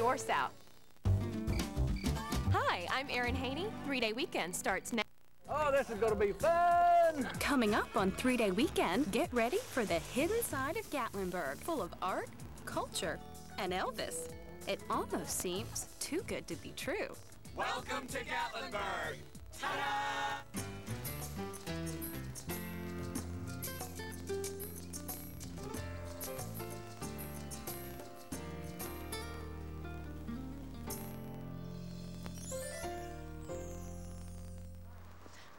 north-south. Hi, I'm Erin Haney. 3-Day Weekend starts now. Oh, this is going to be fun! Coming up on 3-Day Weekend, get ready for the hidden side of Gatlinburg, full of art, culture, and Elvis. It almost seems too good to be true. Welcome to Gatlinburg! Ta-da!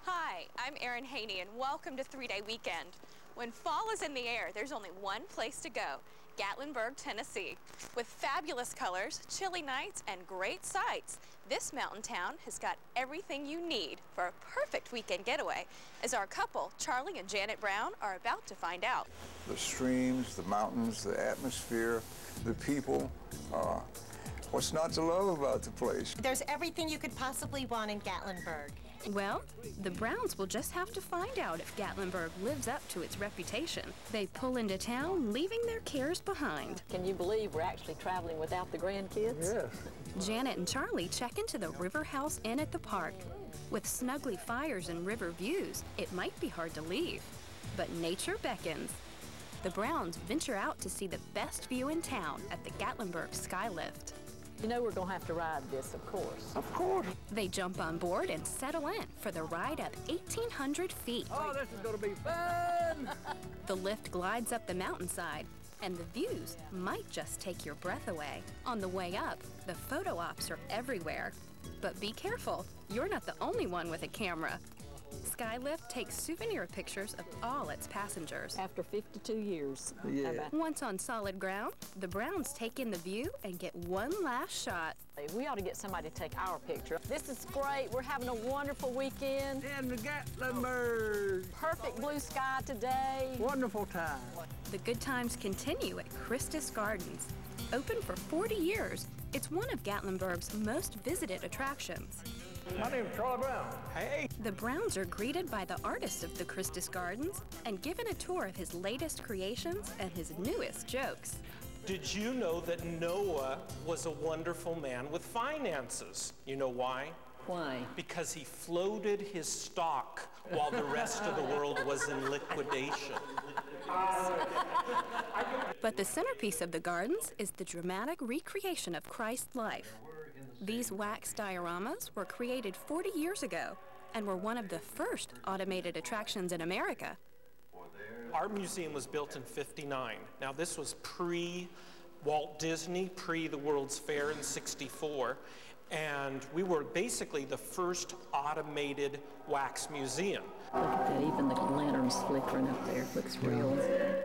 Hi, I'm Erin Haney, and welcome to 3-Day Weekend. When fall is in the air, there's only one place to go, Gatlinburg, Tennessee. With fabulous colors, chilly nights, and great sights, this mountain town has got everything you need for a perfect weekend getaway, as our couple, Charlie and Janet Brown, are about to find out. The streams, the mountains, the atmosphere, the people, what's not to love about the place? There's everything you could possibly want in Gatlinburg. Well, the Browns will just have to find out if Gatlinburg lives up to its reputation. They pull into town, leaving their cares behind. Can you believe we're actually traveling without the grandkids? Yes. Janet and Charlie check into the River House Inn at the park. With snuggly fires and river views, it might be hard to leave. But nature beckons. The Browns venture out to see the best view in town at the Gatlinburg Sky Lift. You know we're going to have to ride this, of course. Of course. They jump on board and settle in for the ride up 1,800 feet. Oh, this is going to be fun! The lift glides up the mountainside, and the views might just take your breath away. On the way up, the photo ops are everywhere. But be careful, you're not the only one with a camera. Skylift takes souvenir pictures of all its passengers. After 52 years. Yeah. Once on solid ground, the Browns take in the view and get one last shot. We ought to get somebody to take our picture. This is great. We're having a wonderful weekend. In the Gatlinburg. Perfect blue sky today. Wonderful time. The good times continue at Christus Gardens. Open for 40 years, it's one of Gatlinburg's most visited attractions. My name is Charlie Brown. Hey. The Browns are greeted by the artist of the Christus Gardens and given a tour of his latest creations and his newest jokes. Did you know that Noah was a wonderful man with finances? You know why? Why? Because he floated his stock while the rest of the world was in liquidation. But the centerpiece of the gardens is the dramatic recreation of Christ's life. These wax dioramas were created 40 years ago and were one of the first automated attractions in America. Our museum was built in '59. Now this was pre-Walt Disney, pre the World's Fair in '64. And we were basically the first automated wax museum. Look at that, even the lanterns flickering up there. Looks real.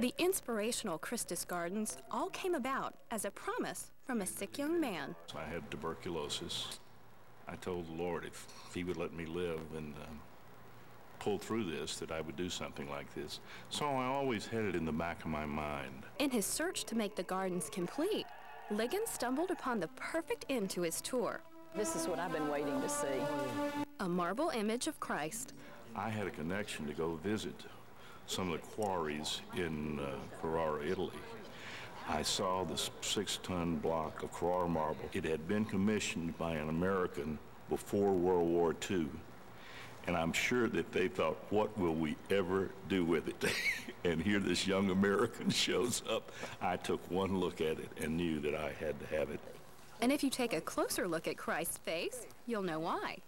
The inspirational Christus Gardens all came about as a promise from a sick young man. I had tuberculosis. I told the Lord if he would let me live and pull through this, that I would do something like this. So I always had it in the back of my mind. In his search to make the gardens complete, Ligon stumbled upon the perfect end to his tour. This is what I've been waiting to see. A marble image of Christ. I had a connection to go visit some of the quarries in Carrara, Italy. I saw the 6-ton block of Carrara marble. It had been commissioned by an American before World War II. And I'm sure that they thought, what will we ever do with it? And here this young American shows up. I took one look at it and knew that I had to have it. And if you take a closer look at Christ's face, you'll know why.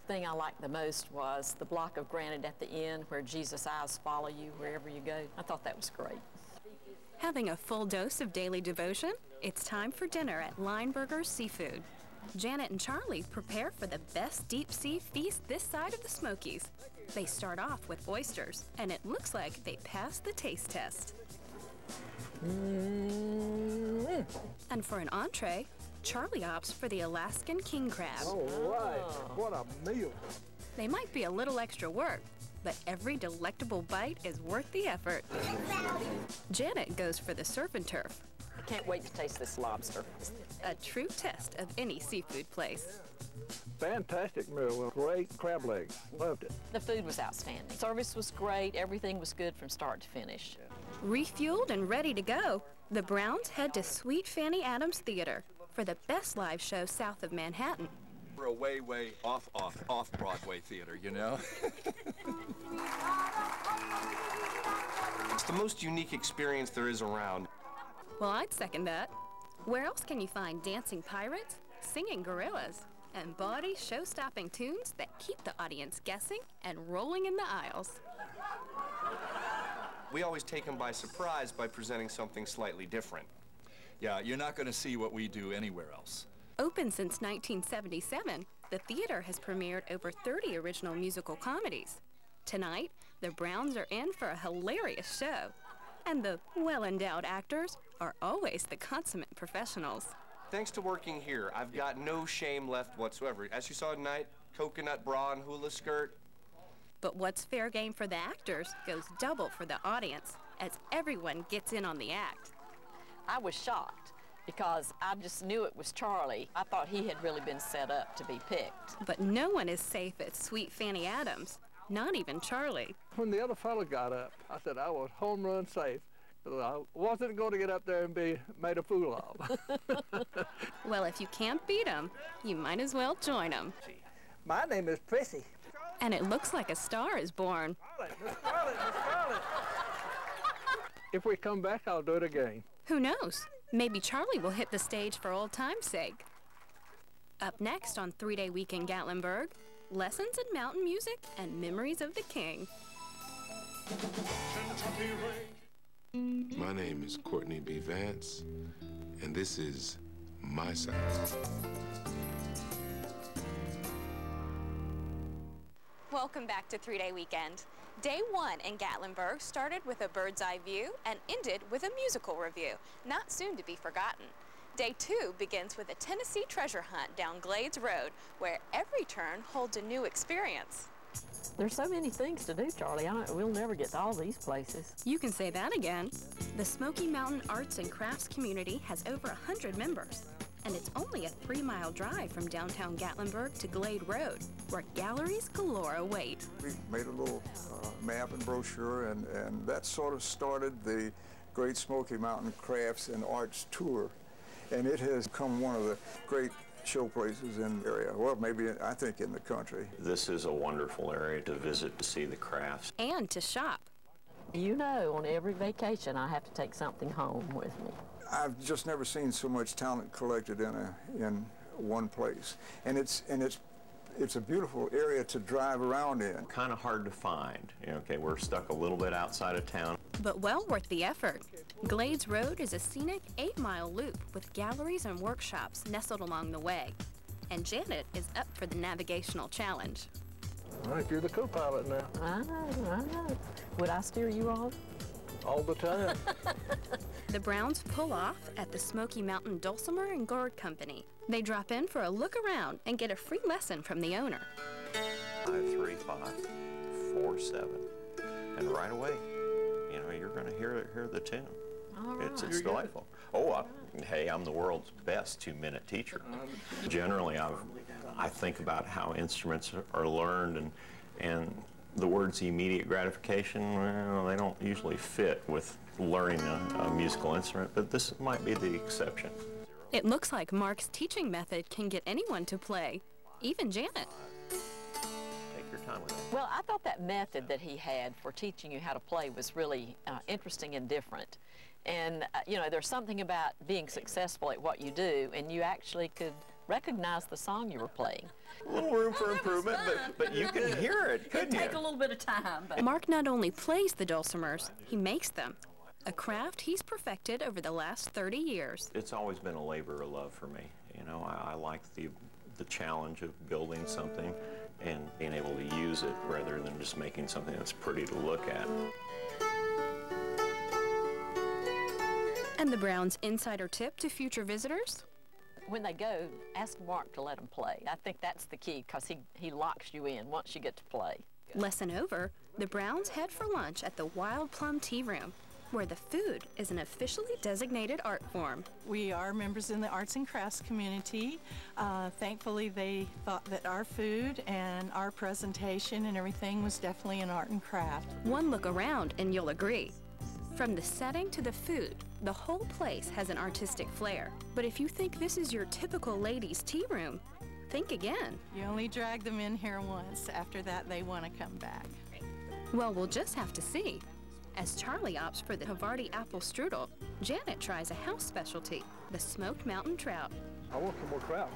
The thing I liked the most was the block of granite at the end where Jesus' eyes follow you wherever you go. I thought that was great. Having a full dose of daily devotion, it's time for dinner at Lineburger's Seafood. Janet and Charlie prepare for the best deep-sea feast this side of the Smokies. They start off with oysters, and it looks like they passed the taste test. And for an entree, Charlie opts for the Alaskan king crab. All right. What a meal. They might be a little extra work, but every delectable bite is worth the effort. Janet goes for the surf and turf. I can't wait to taste this lobster. A true test of any seafood place. Fantastic meal with great crab legs. Loved it. The food was outstanding. Service was great. Everything was good from start to finish. Refueled and ready to go, the Browns head to Sweet Fanny Adams Theater for the best live show south of Manhattan. We're a way off Broadway theater, you know? It's the most unique experience there is around. Well, I'd second that. Where else can you find dancing pirates, singing gorillas, and bawdy, show-stopping tunes that keep the audience guessing and rolling in the aisles? We always take them by surprise by presenting something slightly different. Yeah, you're not going to see what we do anywhere else. Open since 1977, the theater has premiered over 30 original musical comedies. Tonight, the Browns are in for a hilarious show, and the well-endowed actors are always the consummate professionals. Thanks to working here, I've got no shame left whatsoever. As you saw tonight, coconut bra and hula skirt. But what's fair game for the actors goes double for the audience, as everyone gets in on the act. I was shocked because I just knew it was Charlie. I thought he had really been set up to be picked. But no one is safe at Sweet Fanny Adams, not even Charlie. When the other fellow got up, I said I was home run safe. I wasn't going to get up there and be made a fool of. Well, if you can't beat them, you might as well join them. My name is Prissy. And it looks like a star is born. Scarlet. If we come back, I'll do it again. Who knows? Maybe Charlie will hit the stage for old time's sake. Up next on 3-Day Week in Gatlinburg, lessons in mountain music and memories of the king. My name is Courtney B. Vance, and this is My Side. Welcome back to 3-Day Weekend. Day 1 in Gatlinburg started with a bird's eye view and ended with a musical review, not soon to be forgotten. Day 2 begins with a Tennessee treasure hunt down Glades Road, where every turn holds a new experience. There's so many things to do, Charlie. We'll never get to all these places. You can say that again. The Smoky Mountain Arts and Crafts community has over 100 members, and it's only a 3-mile drive from downtown Gatlinburg to Glade Road, where galleries galore await. We made a little map and brochure, and that sort of started the Great Smoky Mountain Crafts and Arts Tour, and it has become one of the great show places in the area. Well, maybe, I think, in the country. This is a wonderful area to visit, to see the crafts. And to shop. You know, on every vacation, I have to take something home with me. I've just never seen so much talent collected in one place. And it's a beautiful area to drive around in. Kind of hard to find. Okay, we're stuck a little bit outside of town. But well worth the effort. Glades Road is a scenic 8-mile loop with galleries and workshops nestled along the way. And Janet is up for the navigational challenge. All right, you're the co-pilot now. I know. Would I steer you on? All the time. The Browns pull off at the Smoky Mountain Dulcimer and Gourd Company. They drop in for a look around and get a free lesson from the owner. 53547, and right away, you're going to hear the tune. All right. It's delightful. Hey, I'm the world's best 2-minute teacher. Generally, I think about how instruments are learned, and the words immediate gratification, well, they don't usually fit with learning a musical instrument, but this might be the exception. It looks like Mark's teaching method can get anyone to play, even Janet. Take your time with it. Well, I thought that method that he had for teaching you how to play was really interesting and different. And, there's something about being successful at what you do, and you actually could recognize the song you were playing. A little room for improvement, but you can hear it, couldn't you? It'd take a little bit of time. But Mark not only plays the dulcimers, he makes them. A craft he's perfected over the last 30 years. It's always been a labor of love for me. I like the challenge of building something and being able to use it rather than just making something that's pretty to look at. And the Browns' insider tip to future visitors? when they go, ask Mark to let them play. I think that's the key, because he locks you in once you get to play. Lesson over, the Browns head for lunch at the Wild Plum Tea Room, where the food is an officially designated art form. We are members in the arts and crafts community. Thankfully, they thought that our food and our presentation and everything was definitely an art and craft. One look around and you'll agree. From the setting to the food, the whole place has an artistic flair. But if you think this is your typical ladies' tea room, think again. You only drag them in here once. After that, they want to come back. Well, we'll just have to see. As Charlie opts for the Havarti apple strudel, Janet tries a house specialty, the smoked mountain trout. I want some more trout.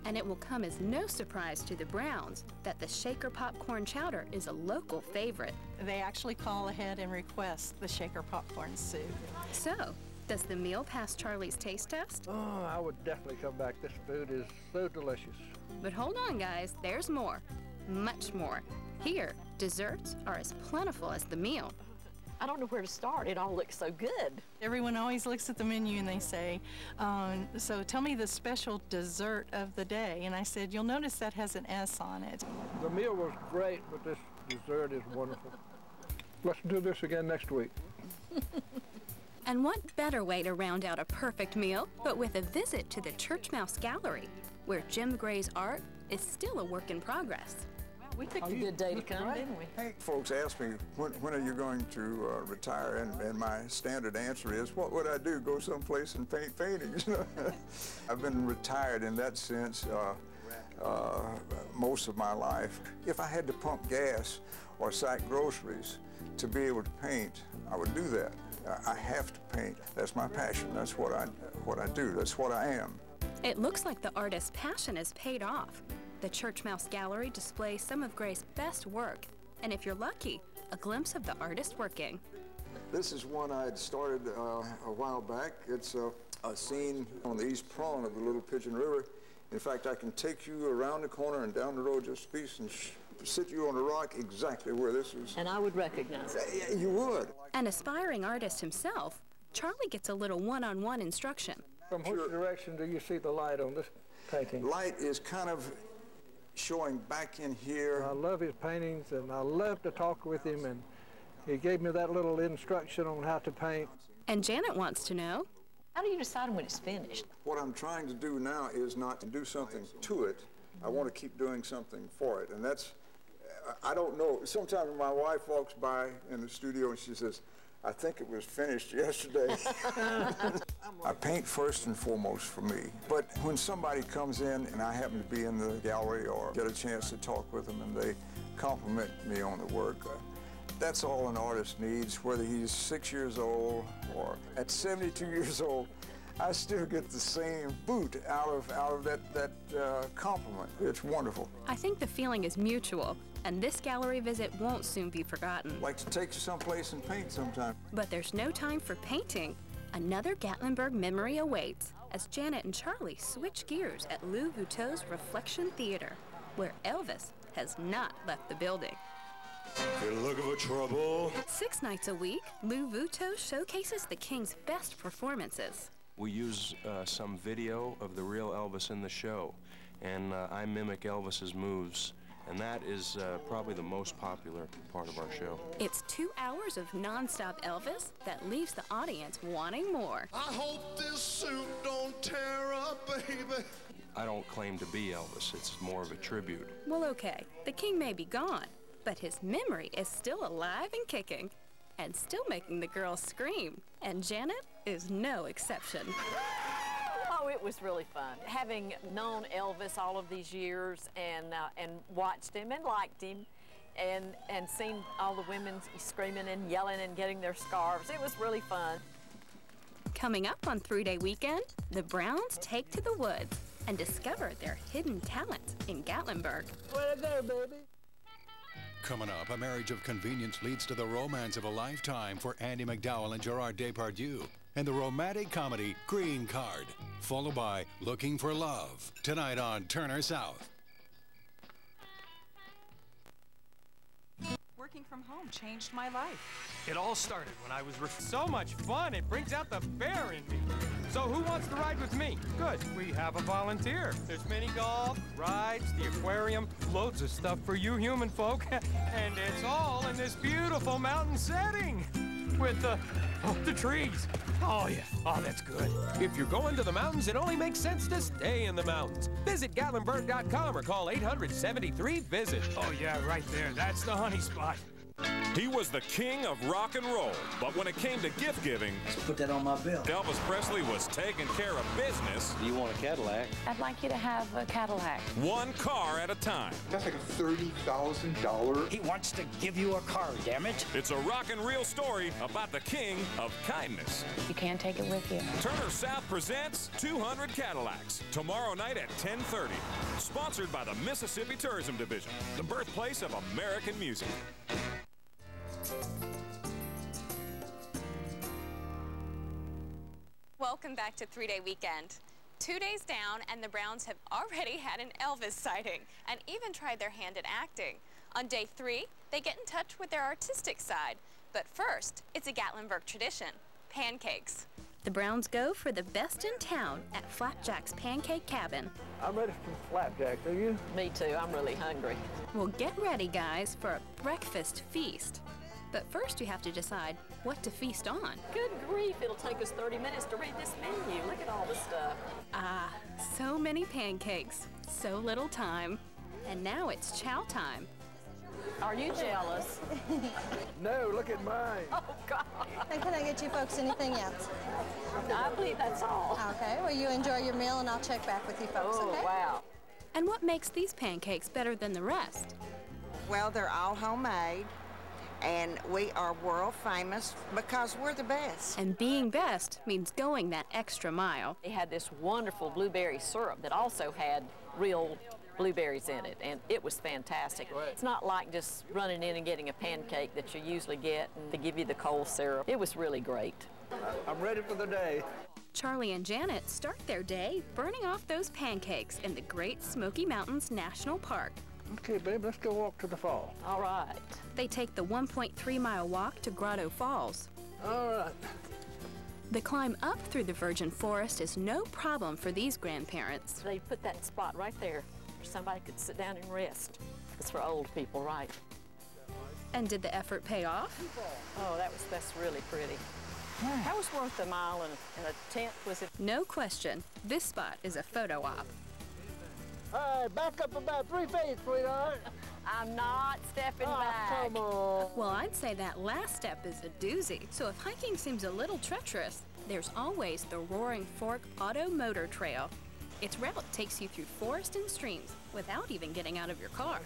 And it will come as no surprise to the Browns that the shaker popcorn chowder is a local favorite. They actually call ahead and request the shaker popcorn soup. So, does the meal pass Charlie's taste test? Oh, I would definitely come back. This food is so delicious. But hold on, guys, there's more. Much more. Here, desserts are as plentiful as the meal. I don't know where to start. It all looks so good. Everyone always looks at the menu and they say, so tell me the special dessert of the day. And I said, you'll notice that has an S on it. The meal was great, but this dessert is wonderful. Let's do this again next week. And what better way to round out a perfect meal but with a visit to the Church Mouse Gallery, where Jim Gray's art is still a work in progress. We picked a good day to come, didn't we? Hey, folks ask me, when are you going to retire? And my standard answer is, what would I do? Go someplace and paint paintings? I've been retired in that sense most of my life. If I had to pump gas or sack groceries to be able to paint, I would do that. I have to paint. That's my passion. That's what I do. That's what I am. It looks like the artist's passion has paid off. The Church Mouse Gallery displays some of Gray's best work, and if you're lucky, a glimpse of the artist working. This is one I had started a while back. It's a scene on the east prong of the Little Pigeon River. In fact, I can take you around the corner and down the road just a piece and sit you on a rock exactly where this is. And I would recognize it. Yeah, you would. An aspiring artist himself, Charlie gets a little one-on-one instruction. From which direction do you see the light on this painting? Light is kind of showing back in here. I love his paintings, and I love to talk with him, and he gave me that little instruction on how to paint. And Janet wants to know, how do you decide when it's finished? What I'm trying to do now is not to do something to it. I want to keep doing something for it, and that's, I don't know. Sometimes my wife walks by in the studio and she says, I think it was finished yesterday. I paint first and foremost for me. But when somebody comes in and I happen to be in the gallery or get a chance to talk with them and they compliment me on the work, that's all an artist needs, whether he's 6 years old or at 72 years old. I still get the same boot out of that compliment. It's wonderful. I think the feeling is mutual, and this gallery visit won't soon be forgotten. I'd like to take you someplace and paint sometime. But there's no time for painting. Another Gatlinburg memory awaits as Janet and Charlie switch gears at Lou Vuitto's Reflection Theater, where Elvis has not left the building. You're looking for trouble? 6 nights a week, Lou Vuitto showcases the King's best performances. We use some video of the real Elvis in the show, and I mimic Elvis's moves, and that is probably the most popular part of our show. It's 2 hours of non-stop Elvis that leaves the audience wanting more. I hope this suit don't tear up, baby. I don't claim to be Elvis. It's more of a tribute. Well, okay, the King may be gone, but his memory is still alive and kicking, and still making the girls scream. And Janet is no exception. Oh, it was really fun. Having known Elvis all of these years and watched him and liked him and seen all the women screaming and yelling and getting their scarves, it was really fun. Coming up on 3-Day Weekend, the Browns take to the woods and discover their hidden talent in Gatlinburg. Way to go, baby. Coming up, a marriage of convenience leads to the romance of a lifetime for Andy McDowell and Gerard Depardieu. And the romantic comedy Green Card, followed by Looking for Love, tonight on Turner South. Working from home changed my life. It all started when I was so much fun. It brings out the bear in me. So who wants to ride with me? Good, we have a volunteer. There's mini golf, rides, the aquarium, loads of stuff for you human folk. And it's all in this beautiful mountain setting with the trees. Oh, yeah. Oh, that's good. If you're going to the mountains, it only makes sense to stay in the mountains. Visit Gatlinburg.com or call 800-73-VISIT. Oh, yeah, right there. That's the honey spot. He was the king of rock and roll, but when it came to gift giving, put that on my bill. Elvis Presley was taking care of business. Do you want a Cadillac? I'd like you to have a Cadillac. One car at a time. That's like a $30,000. He wants to give you a car, damn it. It's a rock and reel story about the king of kindness. You can't take it with you. Turner South presents 200 Cadillacs tomorrow night at 10:30. Sponsored by the Mississippi Tourism Division, the birthplace of American music. Welcome back to 3 Day Weekend. 2 days down and the Browns have already had an Elvis sighting and even tried their hand at acting. On day 3, they get in touch with their artistic side. But first, it's a Gatlinburg tradition, pancakes. The Browns go for the best in town at Flapjack's Pancake Cabin. I'm ready for some flapjacks, are you? Me too, I'm really hungry. Well, get ready, guys, for a breakfast feast. But first you have to decide what to feast on. Good grief, it'll take us 30 minutes to read this menu. Look at all the stuff. Ah, so many pancakes, so little time. And now it's chow time. Are you jealous? No, look at mine. Oh, God. And can I get you folks anything else? I believe that's all. Okay, well, you enjoy your meal, and I'll check back with you folks, Oh, okay? wow. And what makes these pancakes better than the rest? Well, they're all homemade, and we are world famous because we're the best. And being best means going that extra mile. They had this wonderful blueberry syrup that also had real blueberries in it, and it was fantastic. Right. It's not like just running in and getting a pancake that you usually get and they give you the cold syrup. It was really great. I'm ready for the day. Charlie and Janet start their day burning off those pancakes in the Great Smoky Mountains National Park. Okay, babe, let's go walk to the fall. All right. They take the 1.3-mile walk to Grotto Falls. All right. The climb up through the virgin forest is no problem for these grandparents. They put that spot right there where somebody could sit down and rest. It's for old people, right? And did the effort pay off? Oh, that's really pretty. That was worth a mile and a tent, was it? No question. This spot is a photo op. All right, back up about 3 feet, sweetheart. I'm not stepping back. Come on. Well, I'd say that last step is a doozy. So if hiking seems a little treacherous, there's always the Roaring Fork Auto Motor Trail. Its route takes you through forest and streams without even getting out of your car.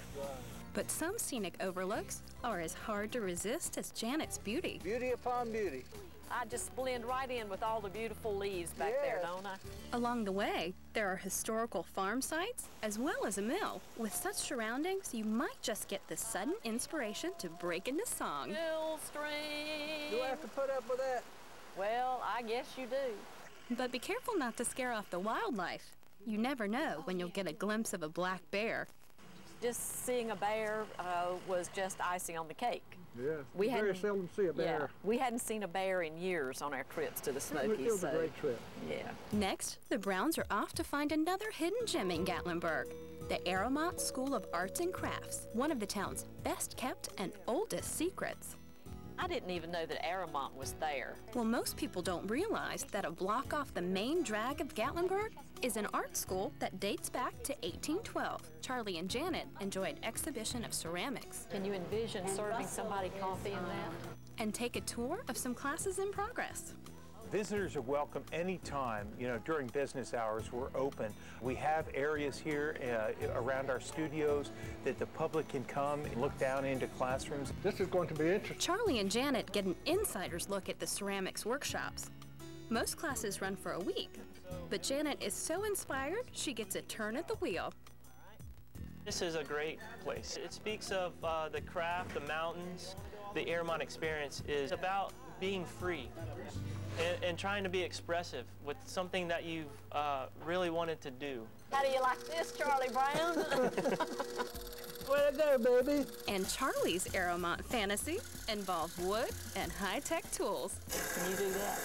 But some scenic overlooks are as hard to resist as Janet's beauty. Beauty upon beauty. I just blend right in with all the beautiful leaves back there, don't I? Along the way, there are historical farm sites as well as a mill. With such surroundings, you might just get the sudden inspiration to break into song. Mill Stream. Do I have to put up with that? Well, I guess you do. But be careful not to scare off the wildlife. You never know when you'll get a glimpse of a black bear. Just seeing a bear was just icing on the cake. Yeah, we very seldom see a bear. Yeah, we hadn't seen a bear in years on our trips to the Smokies. It was a great trip. Yeah. Next, the Browns are off to find another hidden gem in Gatlinburg, the Aramont School of Arts and Crafts, one of the town's best kept and oldest secrets. I didn't even know that Aramont was there. Well, most people don't realize that a block off the main drag of Gatlinburg is an art school that dates back to 1812. Charlie and Janet enjoy an exhibition of ceramics. Can you envision serving somebody coffee in that? And take a tour of some classes in progress. Visitors are welcome anytime. You know, during business hours, we're open. We have areas here around our studios that the public can come and look down into classrooms. This is going to be interesting. Charlie and Janet get an insider's look at the ceramics workshops. Most classes run for a week, but Janet is so inspired, she gets a turn at the wheel. This is a great place. It speaks of the craft, the mountains. The Aramont experience is about being free and trying to be expressive with something that you've really wanted to do. How do you like this, Charlie Brown? Way to go, baby. And Charlie's Aramont fantasy involved wood and high-tech tools. Can you do that?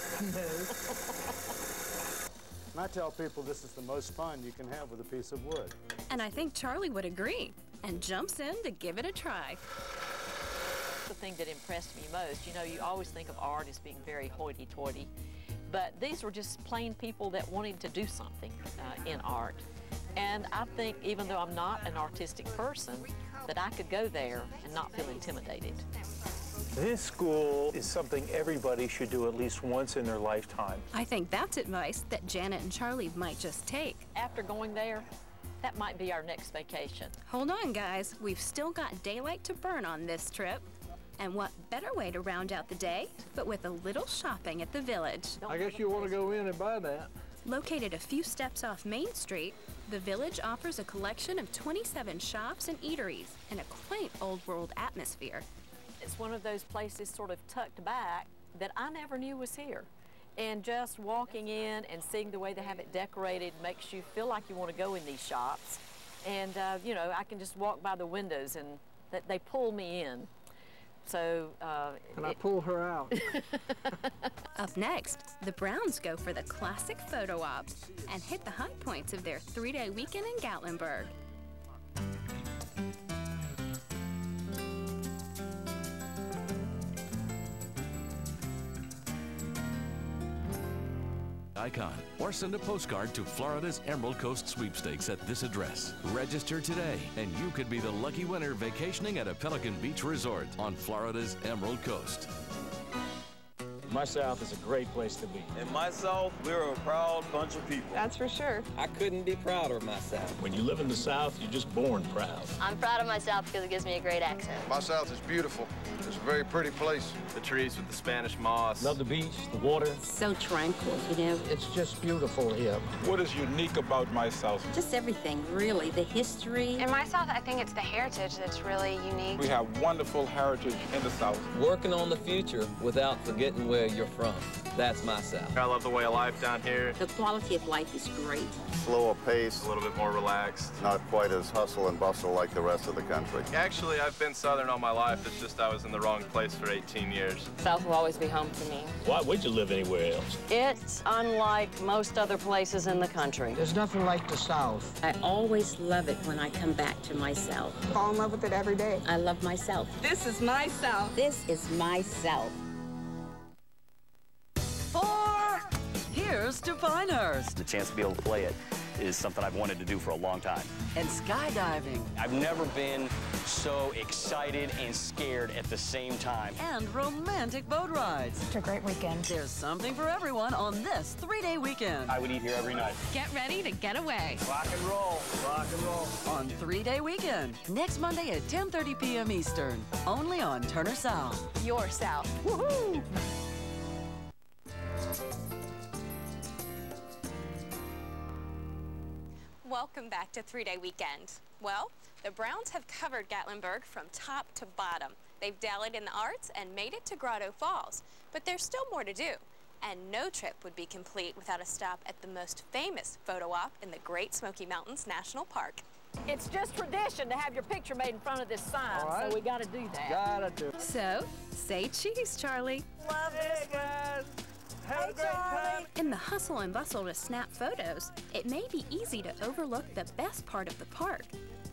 I tell people this is the most fun you can have with a piece of wood. And I think Charlie would agree and jumps in to give it a try. The thing that impressed me most, you know, you always think of art as being very hoity-toity, but these were just plain people that wanted to do something in art. And I think, even though I'm not an artistic person, that I could go there and not feel intimidated. This school is something everybody should do at least once in their lifetime. I think that's advice that Janet and Charlie might just take. After going there, that might be our next vacation. Hold on, guys. We've still got daylight to burn on this trip. And what better way to round out the day but with a little shopping at the Village. I guess you want to go in and buy that. Located a few steps off Main Street, the Village offers a collection of 27 shops and eateries in a quaint old-world atmosphere. It's one of those places sort of tucked back that I never knew was here. And just walking in and seeing the way they have it decorated makes you feel like you want to go in these shops. And, you know, I can just walk by the windows and they pull me in. So, and I pull her out. Up next, the Browns go for the classic photo ops and hit the high points of their 3-day weekend in Gatlinburg. Icon, or send a postcard to Florida's Emerald Coast Sweepstakes at this address. Register today, and you could be the lucky winner vacationing at a Pelican Beach resort on Florida's Emerald Coast. My South is a great place to be. In my South, we're a proud bunch of people. That's for sure. I couldn't be prouder of my South. When you live in the South, you're just born proud. I'm proud of my South because it gives me a great accent. My South is beautiful. It's a very pretty place. The trees with the Spanish moss. Love the beach, the water. So tranquil, you know. It's just beautiful here. What is unique about my South? Just everything, really. The history. In my South, I think it's the heritage that's really unique. We have wonderful heritage in the South. Working on the future without forgetting where you're from. That's my South. I love the way of life down here. The quality of life is great. Slower pace. A little bit more relaxed. Not quite as hustle and bustle like the rest of the country. Actually, I've been Southern all my life. It's just I was in the wrong place for 18 years. South will always be home to me. Why would you live anywhere else? It's unlike most other places in the country. There's nothing like the South. I always love it when I come back to my South. Fall in love with it every day. I love my South. This is my South. This is my South. Here's to Pinehurst. The chance to be able to play it is something I've wanted to do for a long time. And skydiving. I've never been so excited and scared at the same time. And romantic boat rides. It's a great weekend. There's something for everyone on this 3-day weekend. I would eat here every night. Get ready to get away. Rock and roll. Rock and roll. On 3-day weekend. Next Monday at 10:30 p.m. Eastern. Only on Turner South. Your South. Woohoo! Welcome back to 3-Day Weekend. Well, the Browns have covered Gatlinburg from top to bottom. They've dallied in the arts and made it to Grotto Falls, but there's still more to do. And no trip would be complete without a stop at the most famous photo op in the Great Smoky Mountains National Park. It's just tradition to have your picture made in front of this sign, so we got to do that. Gotta do it. So, say cheese, Charlie. Love it, guys. Have a great time. In the hustle and bustle to snap photos, it may be easy to overlook the best part of the park.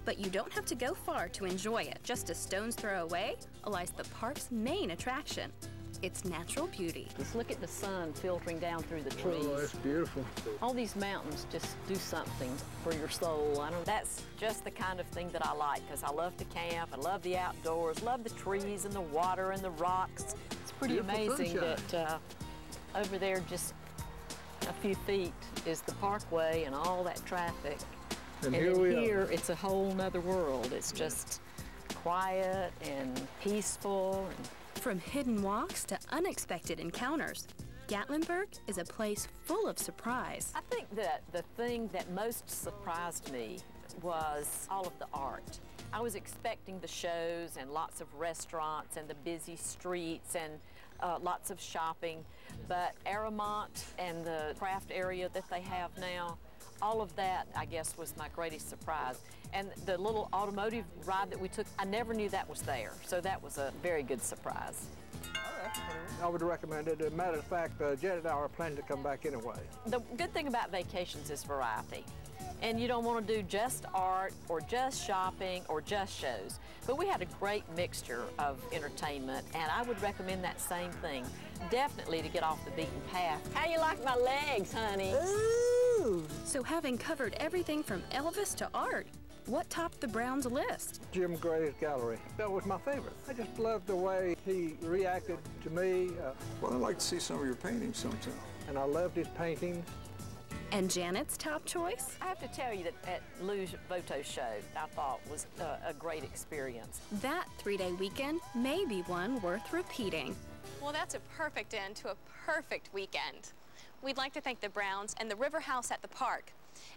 But you don't have to go far to enjoy it. Just a stone's throw away lies the park's main attraction, its natural beauty. Just look at the sun filtering down through the trees. Oh, that's beautiful. All these mountains just do something for your soul. That's just the kind of thing that I like, because I love to camp, I love the outdoors, love the trees and the water and the rocks. It's pretty amazing that over there just a few feet is the parkway and all that traffic. And here it's a whole nother world. It's just quiet and peaceful. From hidden walks to unexpected encounters, Gatlinburg is a place full of surprise. I think that the thing that most surprised me was all of the art. I was expecting the shows and lots of restaurants and the busy streets and lots of shopping, but Aramont and the craft area that they have now, all of that, I guess, was my greatest surprise. And the little automotive ride that we took, I never knew that was there, so that was a very good surprise. I would recommend it. As a matter of fact, Janet and I are planning to come back anyway. The good thing about vacations is variety. And you don't want to do just art or just shopping or just shows. But we had a great mixture of entertainment, and I would recommend that same thing. Definitely to get off the beaten path. How you like my legs, honey? Ooh! So having covered everything from Elvis to art, What topped the Browns' list? Jim Gray's gallery. That was my favorite. I just loved the way he reacted to me. Well, I'd like to see some of your paintings sometime. And I loved his paintings. And Janet's top choice? I have to tell you that at Lou's Vuitto show, I thought was a great experience. That 3-day weekend may be one worth repeating. Well, that's a perfect end to a perfect weekend. We'd like to thank the Browns and the River House at the park.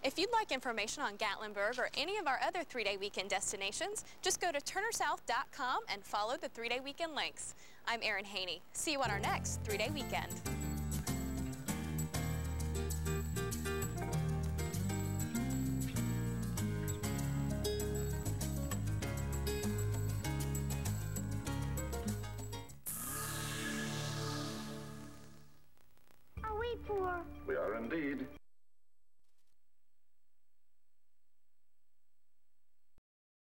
If you'd like information on Gatlinburg or any of our other 3-day weekend destinations, just go to turnersouth.com and follow the 3-day weekend links. I'm Erin Haney. See you on our next 3-day weekend. Are we poor? We are indeed.